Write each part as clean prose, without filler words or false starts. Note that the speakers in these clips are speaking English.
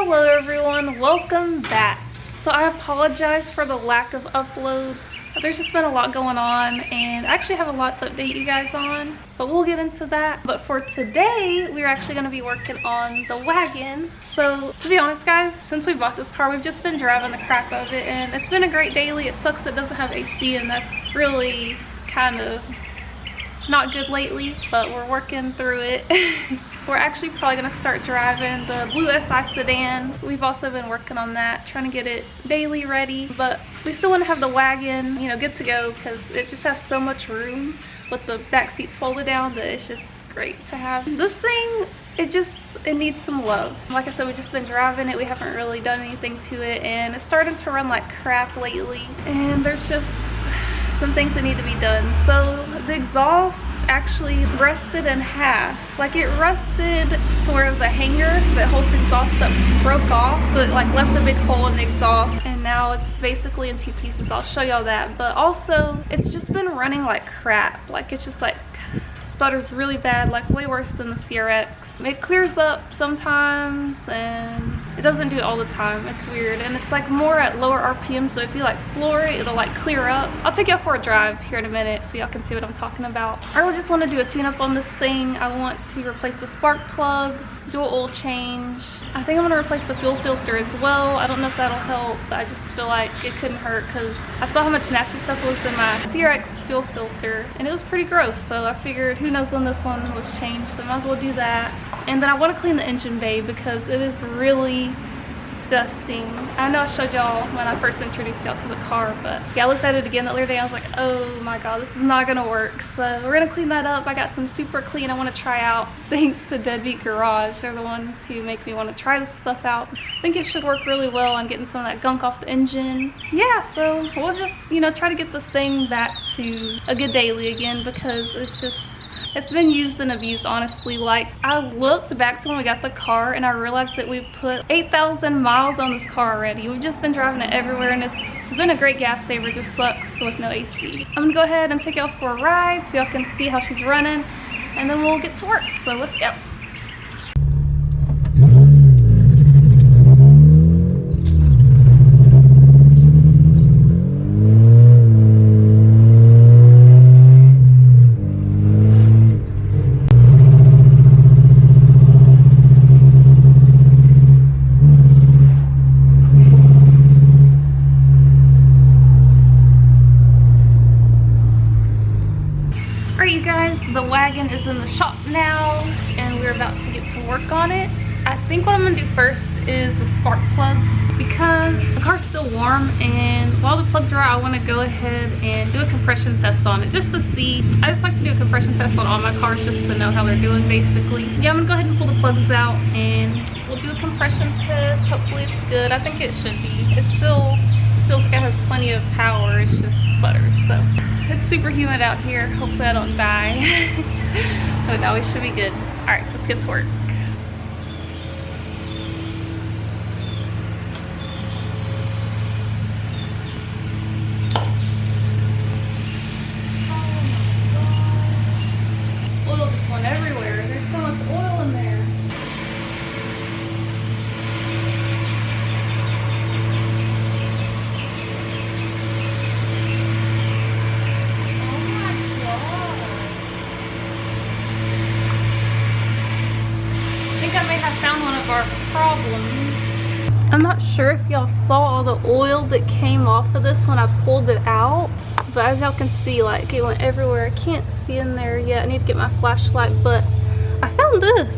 Hello everyone, welcome back. So I apologize for the lack of uploads. There's just been a lot going on and I actually have a lot to update you guys on, but we'll get into that. But for today, we're actually going to be working on the Wagon. So to be honest guys, since we bought this car, we've just been driving the crap out of it and it's been a great daily. It sucks that it doesn't have AC and that's really kind of not good lately, but we're working through it. We're actually probably going to start driving the blue SI sedan. So we've also been working on that, trying to get it daily ready, but we still want to have the Wagon, you know, good to go because it just has so much room with the back seats folded down that it's just great to have. This thing, it needs some love. Like I said, we've just been driving it. We haven't really done anything to it and it's starting to run like crap lately. And there's just some things that need to be done. So the exhaust actually rusted in half. Like it rusted to where the hanger that holds exhaust up broke off, so it like left a big hole in the exhaust and now it's basically in two pieces. I'll show y'all that. But also it's just been running like crap. Like it's just like sputters really bad, like way worse than the CRX. It clears up sometimes and it doesn't do it all the time. It's weird and it's like more at lower RPM, so if you like floor it, it'll like clear up. I'll take y'all for a drive here in a minute so y'all can see what I'm talking about. I really just want to do a tune-up on this thing. I want to replace the spark plugs, do an oil change. I think I'm going to replace the fuel filter as well. I don't know if that'll help, but I just feel like it couldn't hurt because I saw how much nasty stuff was in my CRX fuel filter and it was pretty gross, so I figured who knows when this one was changed, so I might as well do that. And then I want to clean the engine bay because it is really disgusting. I know I showed y'all when I first introduced y'all to the car, but yeah, I looked at it again the other day. I was like, oh my god, this is not gonna work. So we're gonna clean that up. I got some super clean I want to try out, thanks to Deadbeat Garage. They're the ones who make me want to try this stuff out. I think it should work really well on getting some of that gunk off the engine. Yeah, so we'll just, you know, try to get this thing back to a good daily again because it's been used and abused, honestly. Like, I looked back to when we got the car and I realized that we put 8,000 miles on this car already. We've just been driving it everywhere and it's been a great gas saver, just sucks with no AC. I'm gonna go ahead and take y'all for a ride so y'all can see how she's running and then we'll get to work. So let's go. You guys, the Wagon is in the shop now and we're about to get to work on it. I think what I'm gonna do first is the spark plugs because the car's still warm, and while the plugs are out, I want to go ahead and do a compression test on it just to see. I just like to do a compression test on all my cars just to know how they're doing basically. Yeah, I'm gonna go ahead and pull the plugs out and we'll do a compression test. Hopefully it's good. I think it should be. It still feels like it has plenty of power. It's just sputters. So it's super humid out here. Hopefully I don't die. But no, we should be good. Alright, let's get to work. Oil just went everywhere. There's so much oil in there. I may have found one of our problems. I'm not sure if y'all saw all the oil that came off of this when I pulled it out, but as y'all can see, like it went everywhere. I can't see in there yet. I need to get my flashlight, but I found this.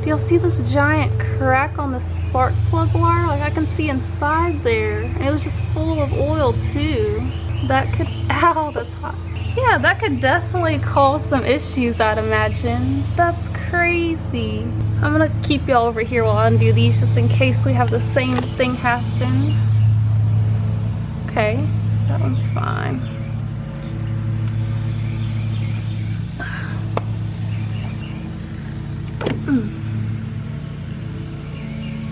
Do y'all see this giant crack on the spark plug wire? Like I can see inside there, and it was just full of oil too. That could, ow, that's hot. Yeah, that could definitely cause some issues, I'd imagine. That's crazy. I'm gonna keep y'all over here while I undo these just in case we have the same thing happen. Okay, that one's fine.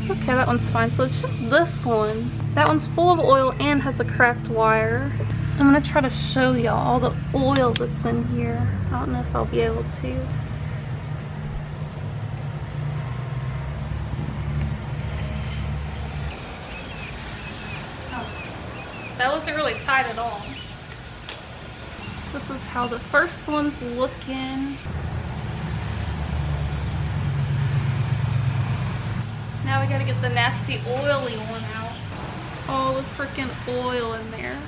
Okay, that one's fine. So it's just this one. That one's full of oil and has a cracked wire. I'm gonna try to show y'all all the oil that's in here. I don't know if I'll be able to. That wasn't really tight at all. This is how the first one's looking. Now we gotta get the nasty oily one out. All the freaking oil in there.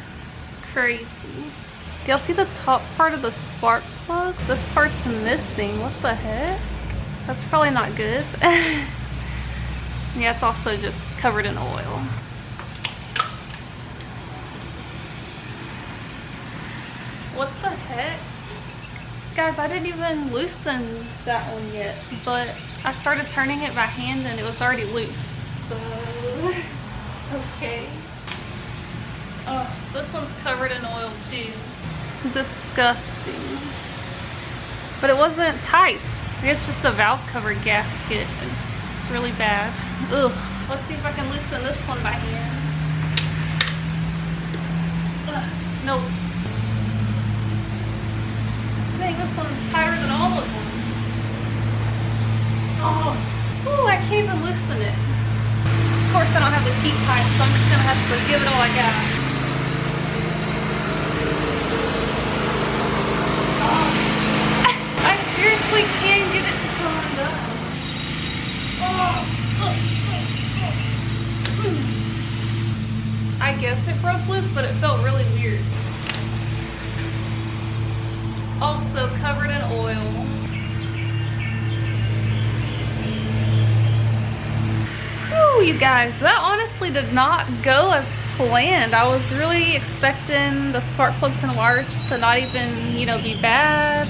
Crazy. Do y'all see the top part of the spark plug? This part's missing. What the heck? That's probably not good. Yeah, it's also just covered in oil. What the heck? Guys, I didn't even loosen that one yet, but I started turning it by hand and it was already loose. So, okay. Oh, this one's covered in oil too. Disgusting. But it wasn't tight. It's just a valve cover gasket. It's really bad. Ugh. Let's see if I can loosen this one by hand. Nope. Dang, this one's tighter than all of them. Oh, ooh, I can't even loosen it. Of course, I don't have the heat pipe, so I'm just gonna have to give it all I got. Oh. I seriously can't get it to come undone. I guess it broke loose, but it felt really weird. Also covered in oil. Whew, you guys, that honestly did not go as planned. I was really expecting the spark plugs and wires to not even, you know, be bad.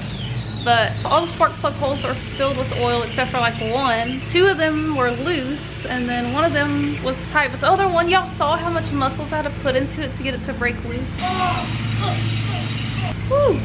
But all the spark plug holes were filled with oil except for like one. Two of them were loose and then one of them was tight. But the other one, y'all saw how much muscles I had to put into it to get it to break loose. Whew.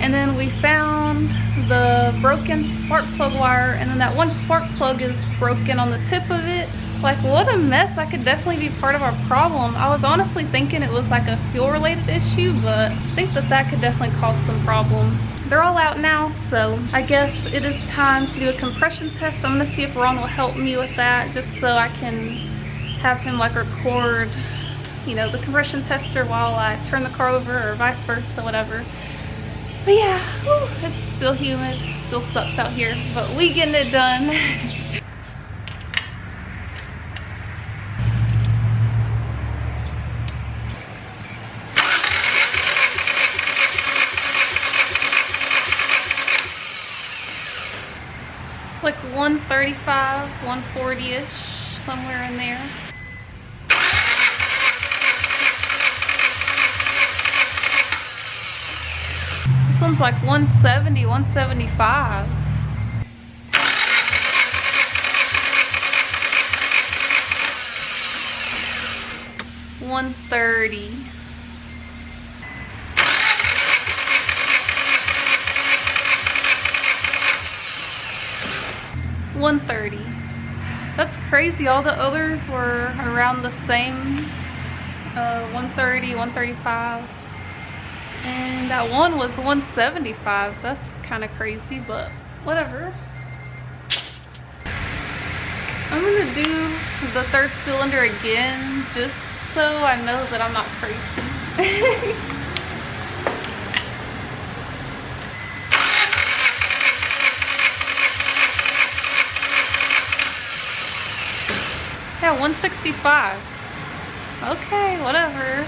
And then we found the broken spark plug wire, and then that one spark plug is broken on the tip of it. Like, what a mess. That could definitely be part of our problem. I was honestly thinking it was like a fuel related issue, but I think that could definitely cause some problems. They're all out now, so I guess it is time to do a compression test. I'm gonna see if Ron will help me with that, just so I can have him like record, you know, the compression tester while I turn the car over, or vice versa, whatever. But yeah, whew, it's still humid, still sucks out here, but we getting it done. It's like 135, 140-ish, somewhere in there. This one's like 170, 175. $130. $130. That's crazy. All the others were around the same. 130, 135. And that one was 175. That's kind of crazy, but whatever. I'm gonna do the third cylinder again, just so I know that I'm not crazy. Yeah, 165. Okay, whatever.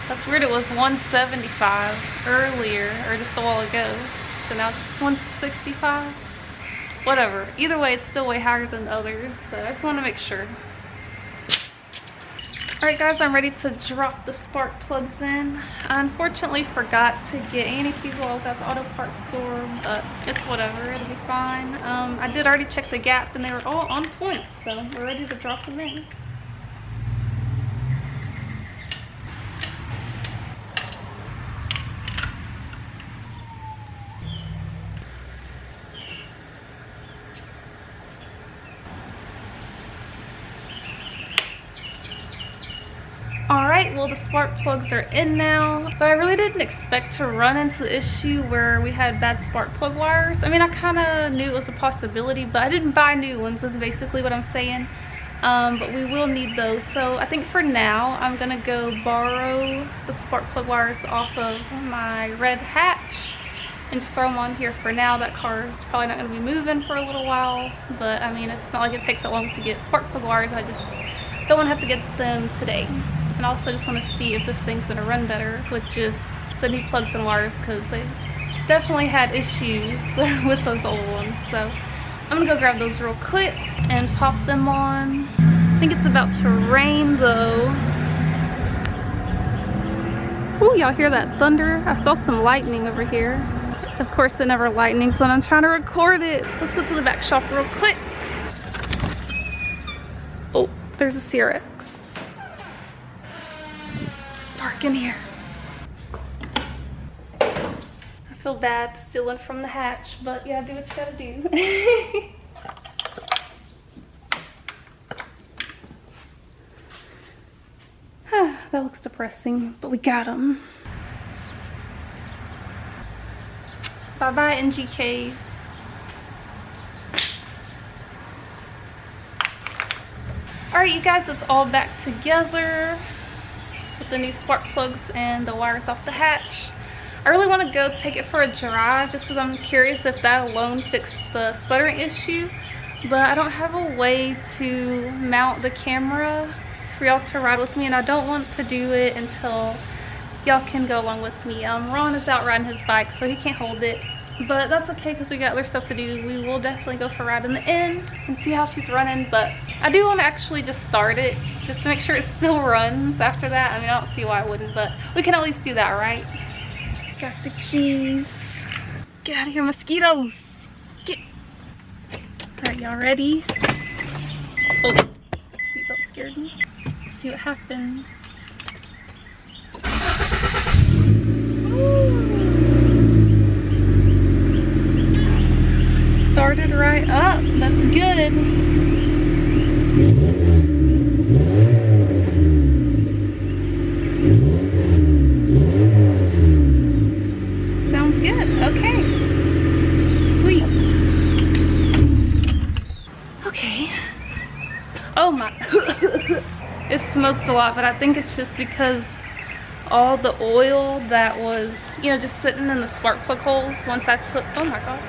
That's weird, it was 175 earlier, or just a while ago. So now it's 165. Whatever. Either way, it's still way higher than the others, so I just want to make sure. Alright guys, I'm ready to drop the spark plugs in. I unfortunately forgot to get antifreeze while I was at the auto parts store, but it's whatever, it'll be fine. I did already check the gap and they were all on point, so we're ready to drop them in. Alright, well the spark plugs are in now, but I really didn't expect to run into the issue where we had bad spark plug wires. I mean, I kind of knew it was a possibility, but I didn't buy new ones, is basically what I'm saying. but we will need those. So I think for now I'm gonna go borrow the spark plug wires off of my red hatch and just throw them on here for now. That car is probably not gonna be moving for a little while, but I mean, it's not like it takes that long to get spark plug wires. I just don't want to have to get them today. And also just want to see if this thing's gonna run better with just the new plugs and wires, because they definitely had issues with those old ones. So I'm gonna go grab those real quick and pop them on. I think it's about to rain though. Ooh, y'all hear that thunder? I saw some lightning over here. Of course it never lightnings when I'm trying to record it. Let's go to the back shop real quick. Oh, there's a Civic. It's dark in here. I feel bad stealing from the hatch, but yeah, do what you gotta do. That looks depressing, but we got them. Bye-bye, NGKs. Alright, you guys, it's all back together with the new spark plugs and the wires off the hatch. I really want to go take it for a drive just because I'm curious if that alone fixed the sputtering issue, but I don't have a way to mount the camera for y'all to ride with me, and I don't want to do it until y'all can go along with me. Ron is out riding his bike, so he can't hold it, but that's okay because we got other stuff to do. We will definitely go for a ride in the end and see how she's running, but I do want to actually just start it just to make sure it still runs after that. I mean, I don't see why I wouldn't, but we can at least do that, right? Got the keys. Get out of here, mosquitoes. Get. Alright, y'all ready? Oh, seatbelt scared me. Let's see what happens. Ooh. Started right up. That's good. Sounds good. Okay. Sweet. Okay. Oh my. It smoked a lot, but I think it's just because all the oil that was, you know, just sitting in the spark plug holes once I took, oh my god.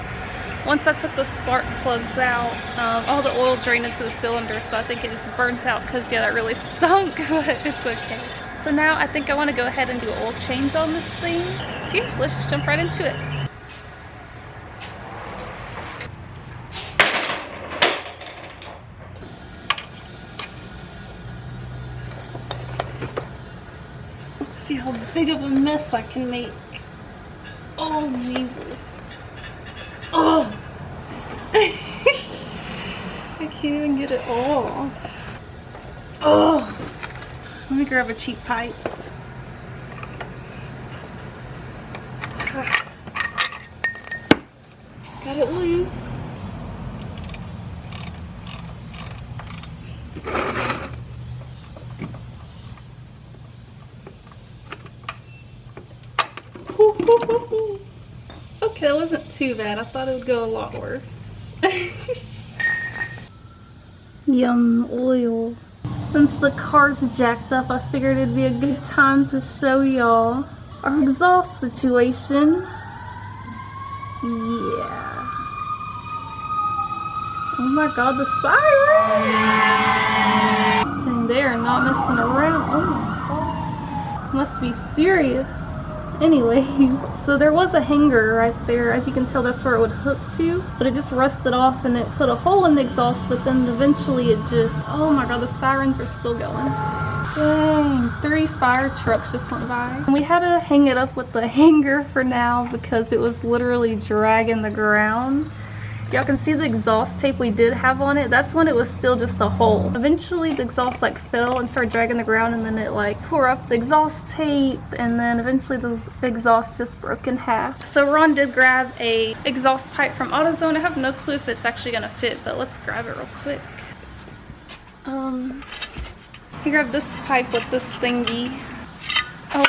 Once I took the spark plugs out, all the oil drained into the cylinder, so I think it just burnt out because, yeah, that really stunk, but it's okay. So now I think I want to go ahead and do an oil change on this thing. So yeah, let's just jump right into it. Let's see how big of a mess I can make. Oh, Jesus. Oh! I can't even get it off. Oh! Let me grab a cheap pipe. Got it loose. Okay, that wasn't too bad. I thought it would go a lot worse. Yum, oil. Since the car's jacked up, I figured it'd be a good time to show y'all our exhaust situation. Yeah. Oh my god, the sirens! Dang, they are not messing around. Oh my god. Must be serious. Anyways, so there was a hanger right there. As you can tell, that's where it would hook to, but it just rusted off and it put a hole in the exhaust, but then eventually it just, oh my god, the sirens are still going. Dang, 3 fire trucks just went by. And we had to hang it up with the hanger for now because it was literally dragging the ground. Y'all can see the exhaust tape we did have on it. That's when it was still just a hole. Eventually the exhaust like fell and started dragging the ground, and then it like tore up the exhaust tape, and then eventually the exhaust just broke in half. So Ron did grab a exhaust pipe from AutoZone. I have no clue if it's actually gonna fit, but let's grab it real quick. He grabbed this pipe with this thingy. Oh,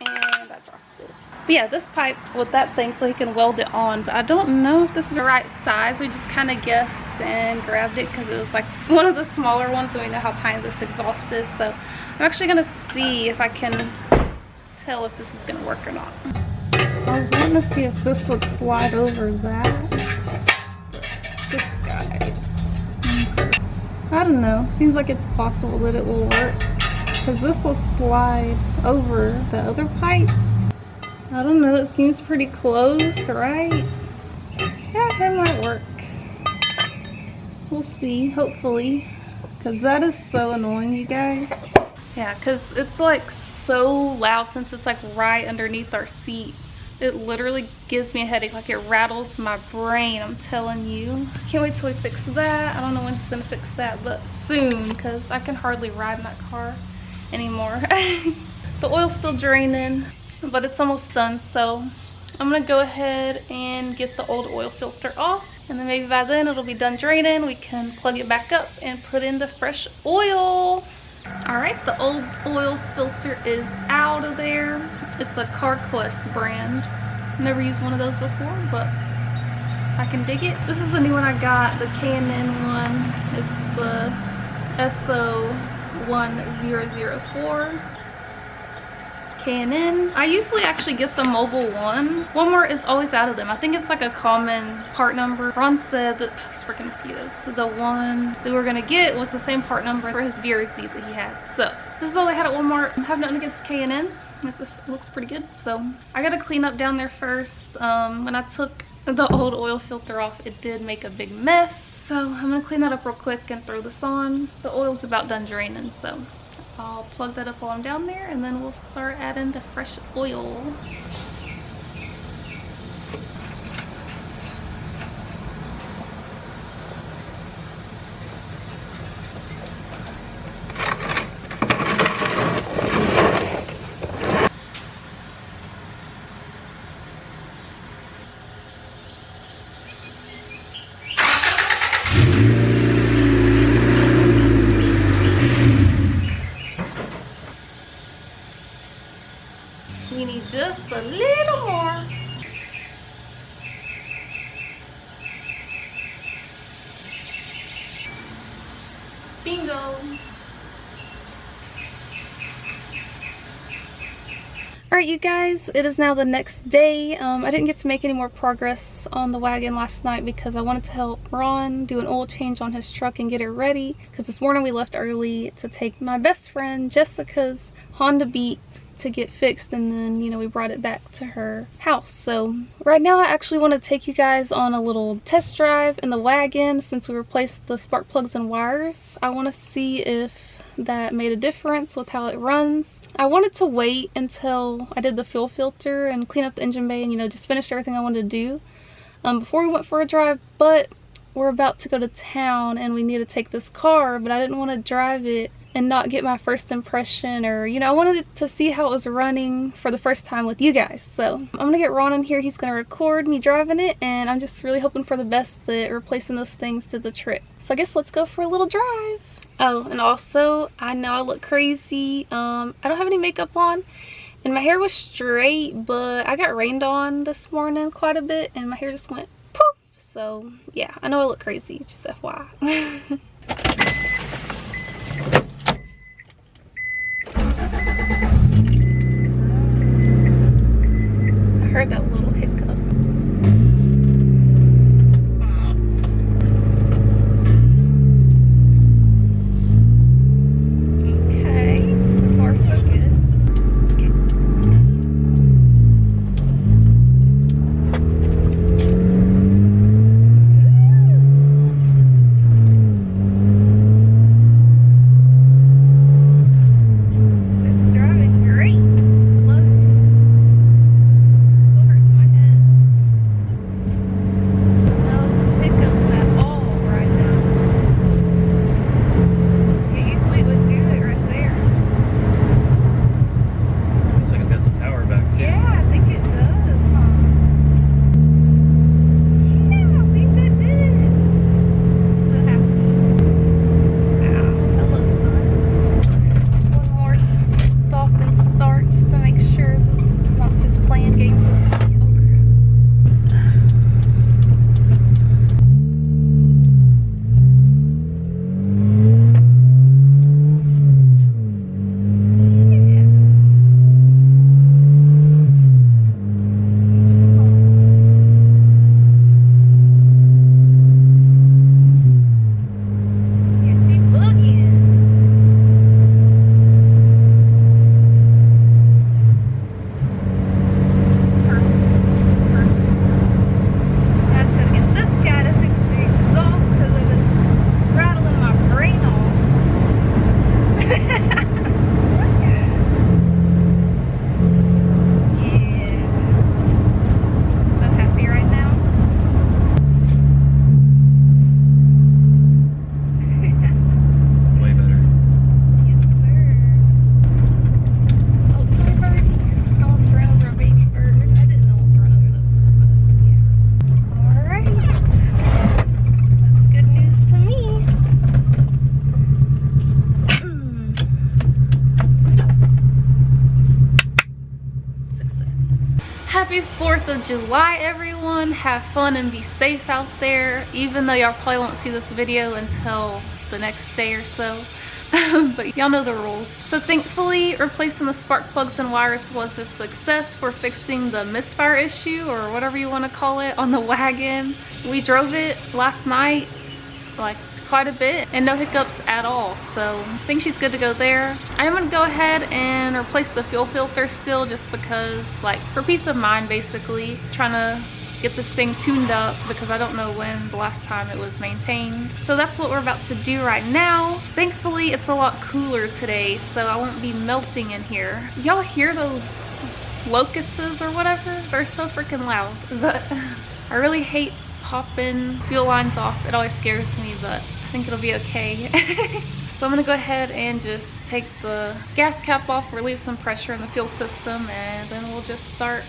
and I dropped it. But yeah, this pipe with that thing so he can weld it on, but I don't know if this is the right size. We just kind of guessed and grabbed it because it was like one of the smaller ones, so we know how tiny this exhaust is. So I'm actually gonna see if I can tell if this is gonna work or not. I was wanting to see if this would slide over that. This guy's, I don't know, seems like it's possible that it will work because this will slide over the other pipe. I don't know, it seems pretty close, right? Yeah, it might work. We'll see, hopefully, because that is so annoying, you guys. Yeah, because it's like so loud since it's like right underneath our seats. It literally gives me a headache, like it rattles my brain, I'm telling you. I can't wait till we fix that. I don't know when it's gonna fix that, but soon, because I can hardly ride in that car anymore. The oil's still draining, but it's almost done, so I'm gonna go ahead and get the old oil filter off, and then maybe by then it'll be done draining. We can plug it back up and put in the fresh oil. All right, the old oil filter is out of there. It's a CarQuest brand. Never used one of those before, but I can dig it. This is the new one I got, the K&N one. It's the SO1004. K&N. I usually actually get the mobile one. Walmart is always out of them. I think it's like a common part number. Ron said that these freaking mosquitoes. So the one that we were gonna get was the same part number for his VRZ that he had. So this is all they had at Walmart. I have nothing against K&N. It looks pretty good. So I gotta clean up down there first. When I took the old oil filter off, it did make a big mess. So I'm gonna clean that up real quick and throw this on. The oil's about done draining, so I'll plug that up while I'm down there, and then we'll start adding the fresh oil. We need just a little more. Bingo. Alright, you guys, it is now the next day. I didn't get to make any more progress on the wagon last night because I wanted to help Ron do an oil change on his truck and get it ready, because this morning we left early to take my best friend Jessica's Honda Beat to get fixed, and then, you know, we brought it back to her house. So right now I actually want to take you guys on a little test drive in the wagon. Since we replaced the spark plugs and wires, I want to see if that made a difference with how it runs. I wanted to wait until I did the fuel filter and clean up the engine bay and, you know, just finish everything I wanted to do before we went for a drive, but we're about to go to town and we need to take this car, but I didn't want to drive it and not get my first impression, or, you know, I wanted to see how it was running for the first time with you guys. So I'm gonna get Ron in here. He's gonna record me driving it, and I'm just really hoping for the best that replacing those things did the trick. So I guess let's go for a little drive. Oh, and also, I know I look crazy. I don't have any makeup on, and my hair was straight, but I got rained on this morning quite a bit, and my hair just went poof. So yeah, I know I look crazy, just FYI. I heard that little hiccup. Okay, so far so good. Okay. Happy 4th of July, everyone. Have fun and be safe out there, even though y'all probably won't see this video until the next day or so. But y'all know the rules. So thankfully, replacing the spark plugs and wires was a success for fixing the misfire issue, or whatever you want to call it, on the Wagon. We drove it last night, like quite a bit, and no hiccups at all, so I think she's good to go there. I am going to go ahead and replace the fuel filter still, just because, like, for peace of mind, basically. Trying to get this thing tuned up because I don't know when the last time it was maintained. So that's what we're about to do right now. Thankfully it's a lot cooler today, so I won't be melting in here. Y'all hear those locusts or whatever? They're so freaking loud. But I really hate popping fuel lines off. It always scares me, but I think it'll be okay. So I'm gonna go ahead and just take the gas cap off, relieve some pressure in the fuel system, and then we'll just start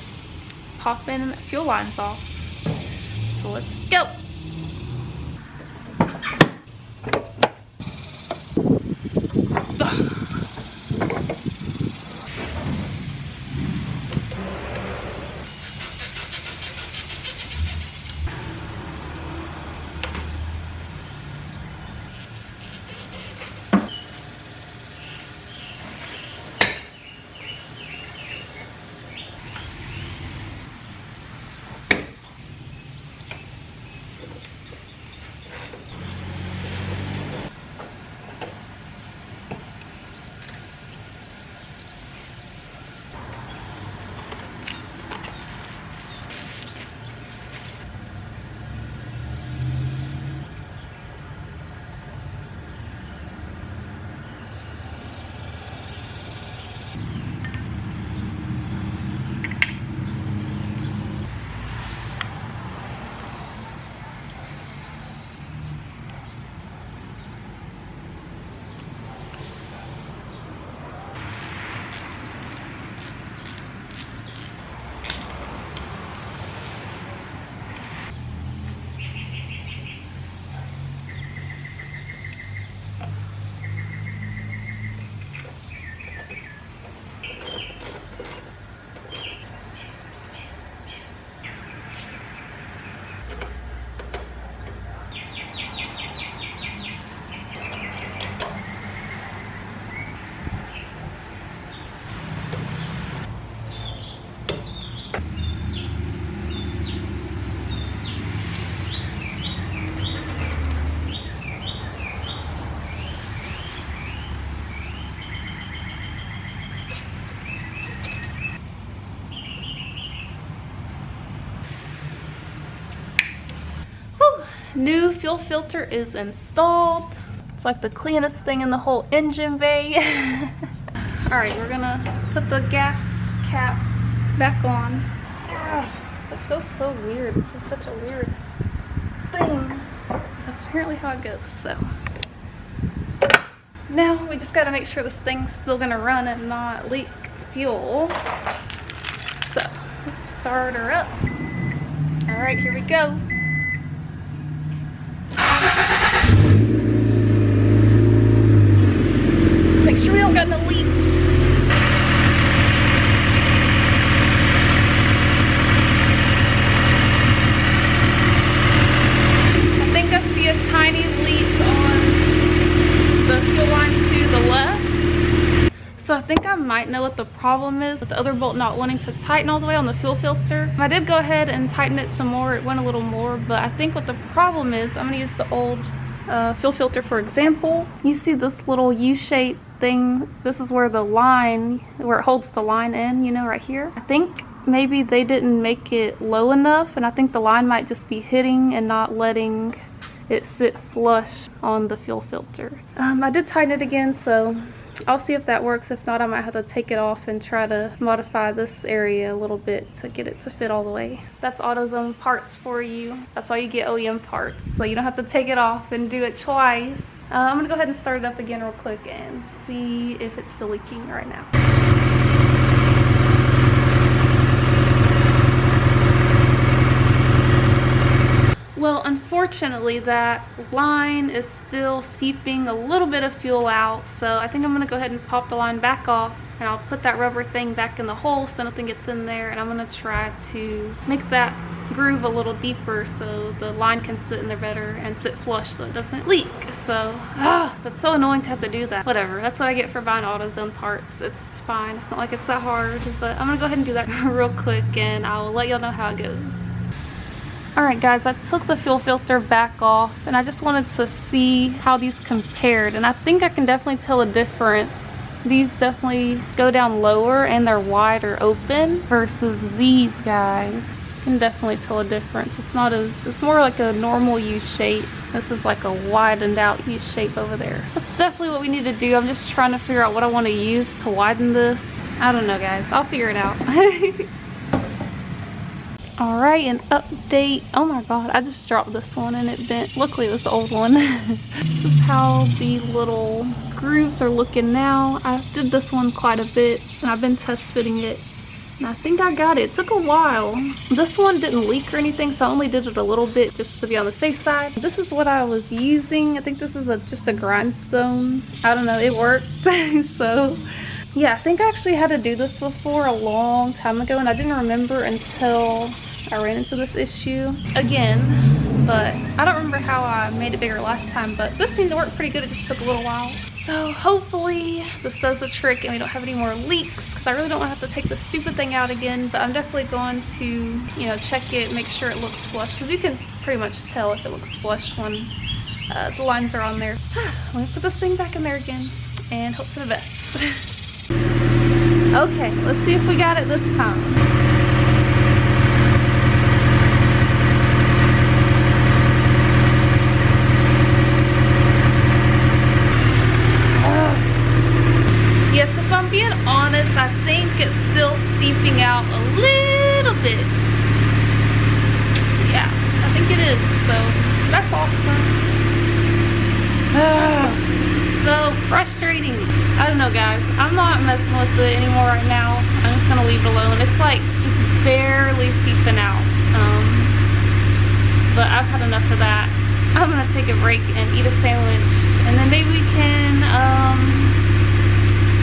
popping fuel lines off. So let's go. New fuel filter is installed. It's like the cleanest thing in the whole engine bay. Alright, we're gonna put the gas cap back on. It feels so weird. This is such a weird thing. That's apparently how it goes, so. Now we just gotta make sure this thing's still gonna run and not leak fuel. So, let's start her up. Alright, here we go. Let's make sure we don't got no leaks. I think I see a tiny leak on the fuel line to the left. So I think I might know what the problem is with the other bolt not wanting to tighten all the way on the fuel filter. I did go ahead and tighten it some more. It went a little more, but I think what the problem is, I'm gonna use the old fuel filter for example. You see this little U-shaped thing? This is where the line, where it holds the line in, you know, right here. I think maybe they didn't make it low enough, and I think the line might just be hitting and not letting it sit flush on the fuel filter. I did tighten it again, so I'll see if that works. If not, I might have to take it off and try to modify this area a little bit to get it to fit all the way. That's AutoZone parts for you. That's why you get OEM parts, so you don't have to take it off and do it twice. I'm gonna go ahead and start it up again real quick and see if it's still leaking right now. Well, unfortunately, that line is still seeping a little bit of fuel out, so I think I'm gonna go ahead and pop the line back off and I'll put that rubber thing back in the hole so nothing gets in there, and I'm gonna try to make that groove a little deeper so the line can sit in there better and sit flush so it doesn't leak. So that's so annoying to have to do that. Whatever, that's what I get for buying AutoZone parts. It's fine, it's not like it's that hard, but I'm gonna go ahead and do that real quick and I'll let y'all know how it goes. Alright guys, I took the fuel filter back off and I just wanted to see how these compared, and I think I can definitely tell a difference. These definitely go down lower and they're wider open versus these guys. You can definitely tell a difference. It's more like a normal U shape. This is like a widened out U shape over there. That's definitely what we need to do. I'm just trying to figure out what I want to use to widen this. I don't know guys, I'll figure it out. Alright, an update. Oh my god, I just dropped this one and it bent. Luckily it was the old one. This is how the little grooves are looking now. I did this one quite a bit and I've been test fitting it. And I think I got it. It took a while. This one didn't leak or anything, so I only did it a little bit just to be on the safe side. This is what I was using. I think this is just a grindstone. I don't know, it worked. So yeah, I think I actually had to do this before a long time ago and I didn't remember until I ran into this issue again. But I don't remember how I made it bigger last time, but this seemed to work pretty good. It just took a little while. So hopefully this does the trick and we don't have any more leaks, because I really don't want to have to take the stupid thing out again. But I'm definitely going to, you know, check it, make sure it looks flush, because you can pretty much tell if it looks flush when the lines are on there. Let me put this thing back in there again and hope for the best. Okay, let's see if we got it this time. Yes, if I'm being honest, I think it's still seeping out a little bit. Yeah, I think it is, so that's awesome. This is so frustrating. I don't know guys, I'm not messing with it anymore right now. I'm just gonna leave it alone. It's like just barely seeping out. But I've had enough of that. I'm gonna take a break and eat a sandwich, and then maybe we can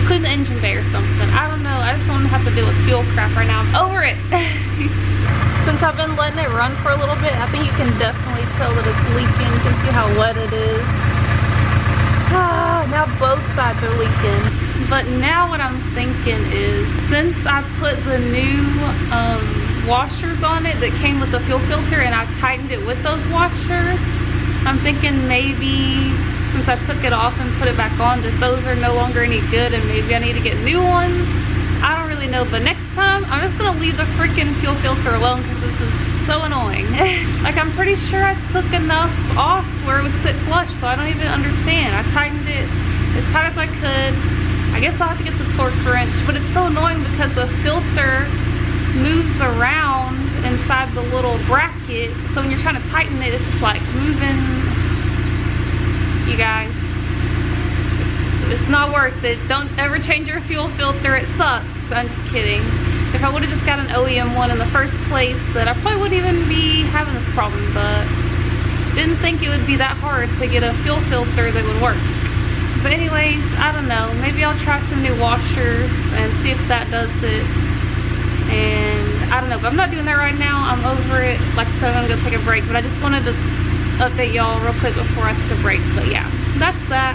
clean the engine bay or something. I don't know, I just don't have to deal with fuel crap right now. I'm over it. Since I've been letting it run for a little bit, I think you can definitely tell that it's leaking. You can see how wet it is. Now both sides are leaking. But now what I'm thinking is, since I put the new washers on it that came with the fuel filter and I tightened it with those washers, I'm thinking maybe since I took it off and put it back on, that those are no longer any good and maybe I need to get new ones. I don't really know, but next time I'm just gonna leave the freaking fuel filter alone because this is so annoying. Like, I'm pretty sure I took enough off to where it would sit flush, so I don't even understand. I tightened it as tight as I could. I guess I'll have to get the torque wrench, but it's so annoying because the filter moves around inside the little bracket, so when you're trying to tighten it, it's just like moving. You guys, it's not worth it. Don't ever change your fuel filter, it sucks. I'm just kidding. If I would have just got an OEM one in the first place, then I probably wouldn't even be having this problem, but didn't think it would be that hard to get a fuel filter that would work. But anyways, I don't know, maybe I'll try some new washers and see if that does it. And I don't know, but I'm not doing that right now. I'm over it. Like I said, I'm gonna go take a break, but I just wanted to update y'all real quick before I took a break. But yeah, that's that.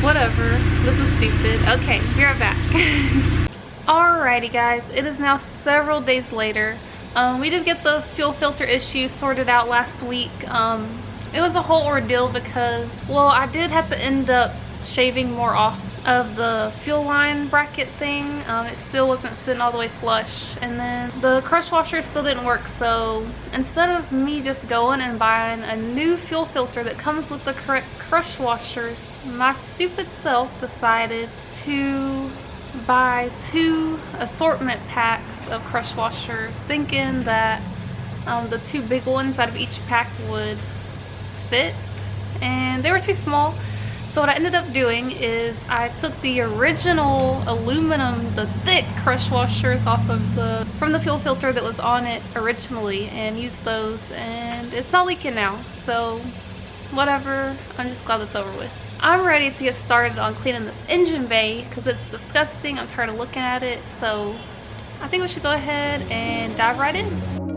Whatever, this is stupid. Okay, be right back. Alrighty guys, it is now several days later. We did get the fuel filter issue sorted out last week. It was a whole ordeal because, well, I did have to end up shaving more off of the fuel line bracket thing. It still wasn't sitting all the way flush, and then the crush washer still didn't work. So instead of me just going and buying a new fuel filter that comes with the correct crush washers, my stupid self decided to buy 2 assortment packs of crush washers, thinking that the 2 big ones out of each pack would fit, and they were too small. So what I ended up doing is I took the original aluminum, the thick crush washers off of from the fuel filter that was on it originally, and used those, and it's not leaking now. So whatever, I'm just glad it's over with. I'm ready to get started on cleaning this engine bay because it's disgusting. I'm tired of looking at it. So I think we should go ahead and dive right in.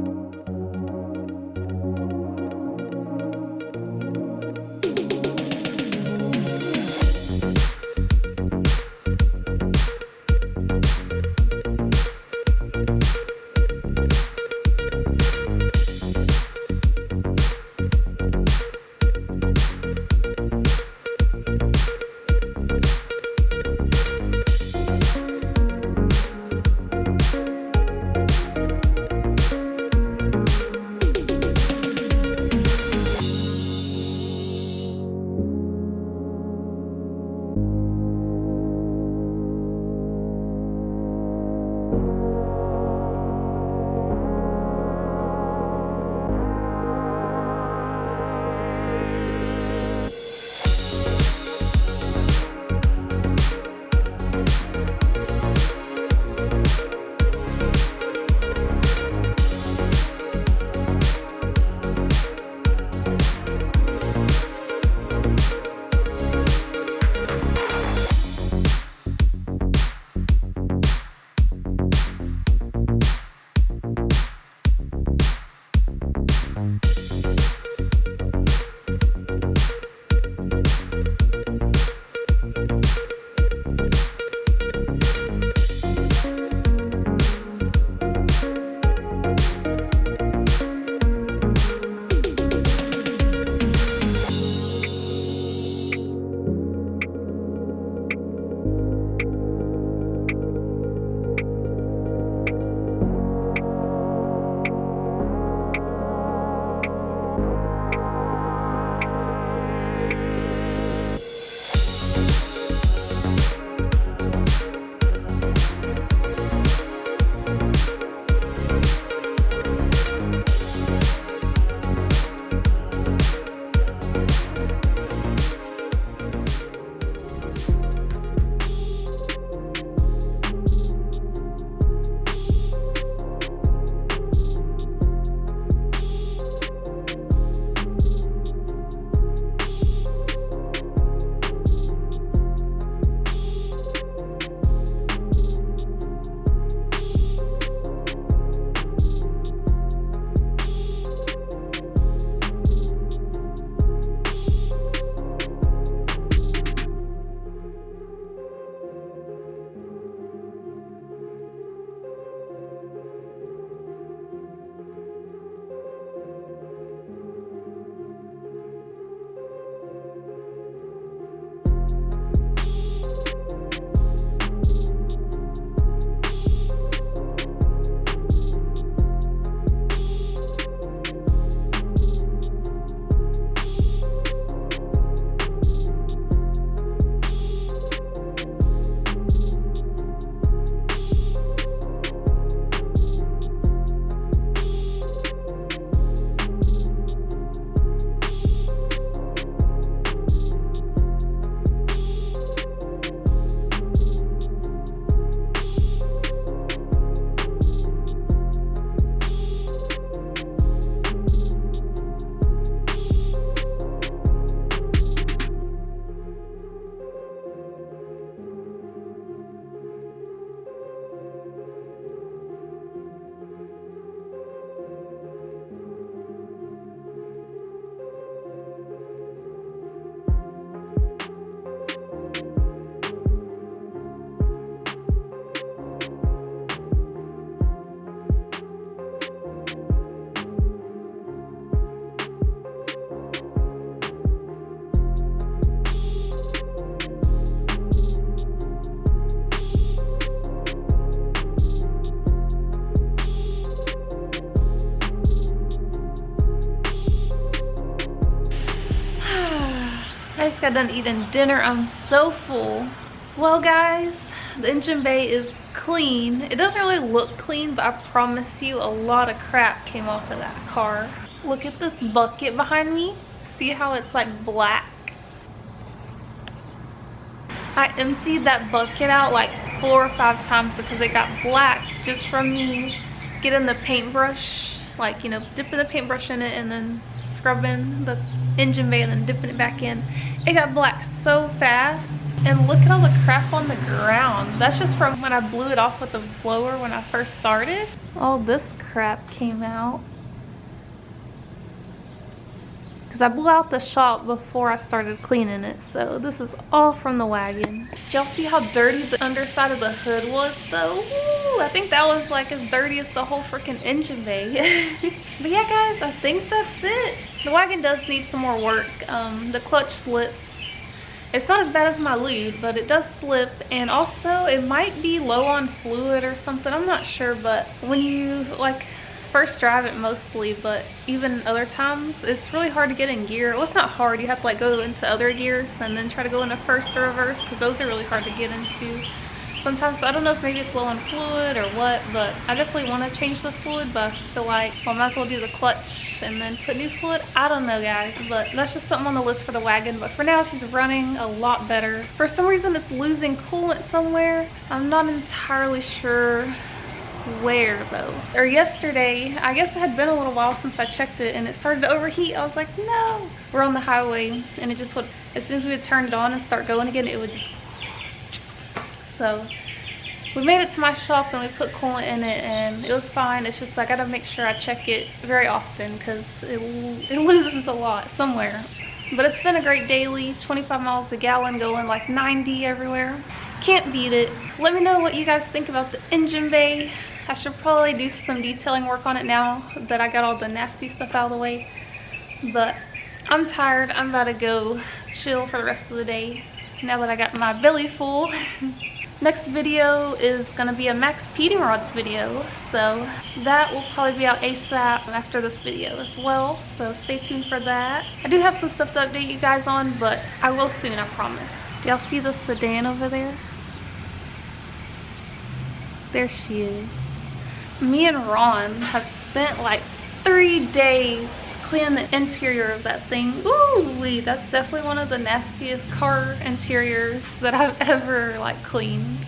I just got done eating dinner. I'm so full. Well guys, the engine bay is clean. It doesn't really look clean, but I promise you a lot of crap came off of that car. Look at this bucket behind me. See how it's like black? I emptied that bucket out like 4 or 5 times because it got black just from me getting the paintbrush, like, you know, dipping the paintbrush in it and then scrubbing the engine bay and then dipping it back in. It got black so fast. And look at all the crap on the ground. That's just from when I blew it off with the blower when I first started. All this crap came out. Because I blew out the shop before I started cleaning it. So this is all from the wagon. Did y'all see how dirty the underside of the hood was though? Ooh, I think that was like as dirty as the whole freaking engine bay. But yeah guys, I think that's it. The wagon does need some more work. The clutch slips. It's not as bad as my lube, but it does slip, and also it might be low on fluid or something. I'm not sure, but when you like first drive it mostly, but even other times it's really hard to get in gear. Well, it's not hard. You have to like go into other gears and then try to go into first or reverse, because those are really hard to get into sometimes. So I don't know if maybe it's low on fluid or what, but I definitely want to change the fluid, but I feel like, well, I might as well do the clutch and then put new fluid. I don't know guys, but that's just something on the list for the wagon. But for now she's running a lot better. For some reason it's losing coolant somewhere. I'm not entirely sure where though. Or yesterday, I guess it had been a little while since I checked it, and it started to overheat. I was like, no. We're on the highway and it just would, as soon as we would turn it on and start going again, it would just. So we made it to my shop and we put coolant in it and it was fine. It's just I gotta make sure I check it very often because it loses a lot somewhere. But it's been a great daily, 25 miles a gallon, going like 90 everywhere. Can't beat it. Let me know what you guys think about the engine bay. I should probably do some detailing work on it now that I got all the nasty stuff out of the way. But I'm tired. I'm about to go chill for the rest of the day now that I got my belly full. Next video is gonna be a Max Peating Rods video, so that will probably be out ASAP after this video as well, so stay tuned for that. I do have some stuff to update you guys on, but I will soon, I promise. Y'all see the sedan over there? There she is. Me and Ron have spent like 3 days cleaning the interior of that thing. Ooh, that's definitely one of the nastiest car interiors that I've ever like cleaned.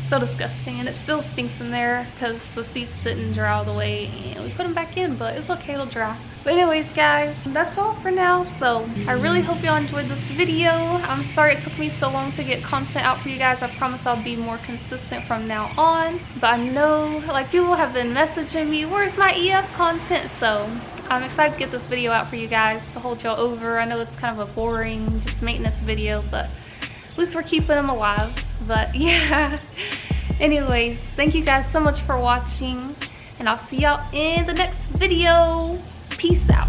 So disgusting, and it still stinks in there because the seats didn't dry all the way and we put them back in, but it's okay, it'll dry. But anyways guys, that's all for now. So I really hope y'all enjoyed this video. I'm sorry it took me so long to get content out for you guys. I promise I'll be more consistent from now on. But I know like people have been messaging me, where's my EF content? So I'm excited to get this video out for you guys to hold y'all over. I know it's kind of a boring just maintenance video, but at least we're keeping them alive. But yeah, anyways, thank you guys so much for watching, and I'll see y'all in the next video. Peace out.